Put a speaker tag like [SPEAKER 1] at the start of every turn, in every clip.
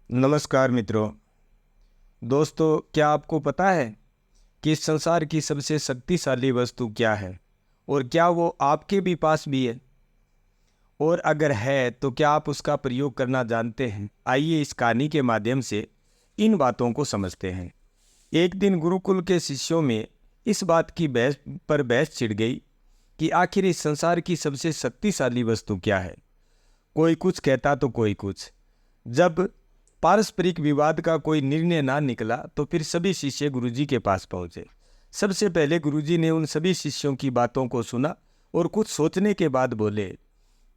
[SPEAKER 1] नमस्कार मित्रों। दोस्तों, क्या आपको पता है कि इस संसार की सबसे शक्तिशाली वस्तु क्या है और क्या वो आपके भी पास भी है? और अगर है तो क्या आप उसका प्रयोग करना जानते हैं? आइए इस कहानी के माध्यम से इन बातों को समझते हैं। एक दिन गुरुकुल के शिष्यों में इस बात की बहस छिड़ गई कि आखिर इस संसार की सबसे शक्तिशाली वस्तु क्या है। कोई कुछ कहता तो कोई कुछ। जब पारस्परिक विवाद का कोई निर्णय ना निकला तो फिर सभी शिष्य गुरुजी के पास पहुंचे। सबसे पहले गुरुजी ने उन सभी शिष्यों की बातों को सुना और कुछ सोचने के बाद बोले,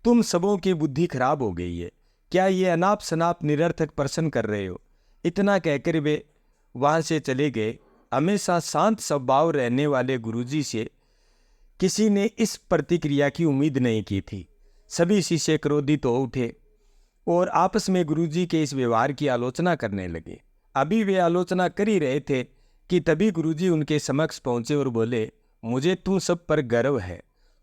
[SPEAKER 1] तुम सबों की बुद्धि खराब हो गई है। क्या ये अनाप शनाप निरर्थक प्रश्न कर रहे हो? इतना कहकर वे वहां से चले गए। हमेशा शांत स्वभाव रहने वाले गुरुजी से किसी ने इस प्रतिक्रिया की उम्मीद नहीं की थी। सभी शिष्य क्रोधित हो उठे और आपस में गुरुजी के इस व्यवहार की आलोचना करने लगे। अभी वे आलोचना कर ही रहे थे कि तभी गुरुजी उनके समक्ष पहुंचे और बोले, मुझे तुम सब पर गर्व है।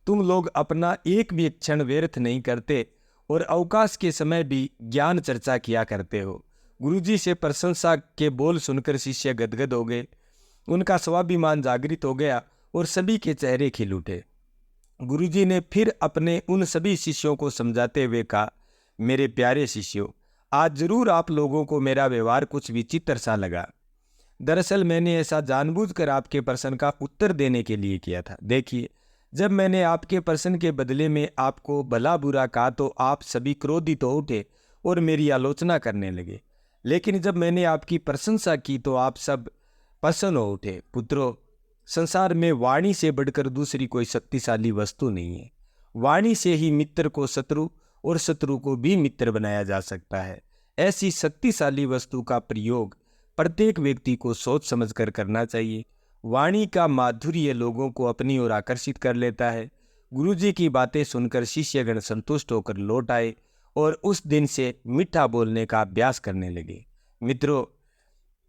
[SPEAKER 1] तुम लोग अपना एक भी क्षण व्यर्थ नहीं करते और अवकाश के समय भी ज्ञान चर्चा किया करते हो। गुरुजी से प्रशंसा के बोल सुनकर शिष्य गदगद हो गए। उनका स्वाभिमान जागृत हो गया और सभी के चेहरे खिल उठे। गुरुजी ने फिर अपने उन सभी शिष्यों को समझाते हुए कहा, मेरे प्यारे शिष्यों, आज जरूर आप लोगों को मेरा व्यवहार कुछ विचित्र सा लगा। दरअसल मैंने ऐसा जानबूझकर आपके प्रश्न का उत्तर देने के लिए किया था। देखिए, जब मैंने आपके प्रश्न के बदले में आपको भला बुरा कहा तो आप सभी क्रोधित हो उठे और मेरी आलोचना करने लगे। लेकिन जब मैंने आपकी प्रशंसा की तो आप सब प्रसन्न हो उठे। पुत्रों, संसार में वाणी से बढ़कर दूसरी कोई शक्तिशाली वस्तु नहीं है। वाणी से ही मित्र को शत्रु और शत्रु को भी मित्र बनाया जा सकता है। ऐसी शक्तिशाली वस्तु का प्रयोग प्रत्येक व्यक्ति को सोच समझकर करना चाहिए। वाणी का माधुर्य लोगों को अपनी ओर आकर्षित कर लेता है। गुरुजी की बातें सुनकर शिष्यगण संतुष्ट होकर लौट आए और उस दिन से मीठा बोलने का अभ्यास करने लगे। मित्रों,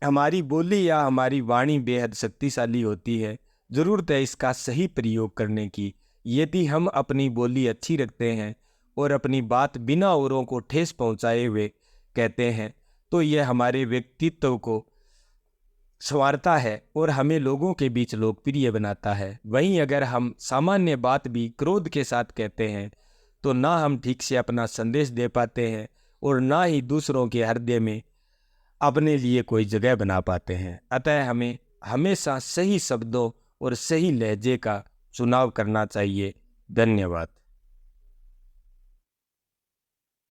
[SPEAKER 1] हमारी बोली या हमारी वाणी बेहद शक्तिशाली होती है। जरूरत है इसका सही प्रयोग करने की। यदि हम अपनी बोली अच्छी रखते हैं और अपनी बात बिना औरों को ठेस पहुंचाए हुए कहते हैं तो यह हमारे व्यक्तित्व को संवारता है और हमें लोगों के बीच लोकप्रिय बनाता है। वहीं अगर हम सामान्य बात भी क्रोध के साथ कहते हैं तो ना हम ठीक से अपना संदेश दे पाते हैं और ना ही दूसरों के हृदय में अपने लिए कोई जगह बना पाते हैं। अतः हमें हमेशा सही शब्दों और सही लहजे का चुनाव करना चाहिए। धन्यवाद।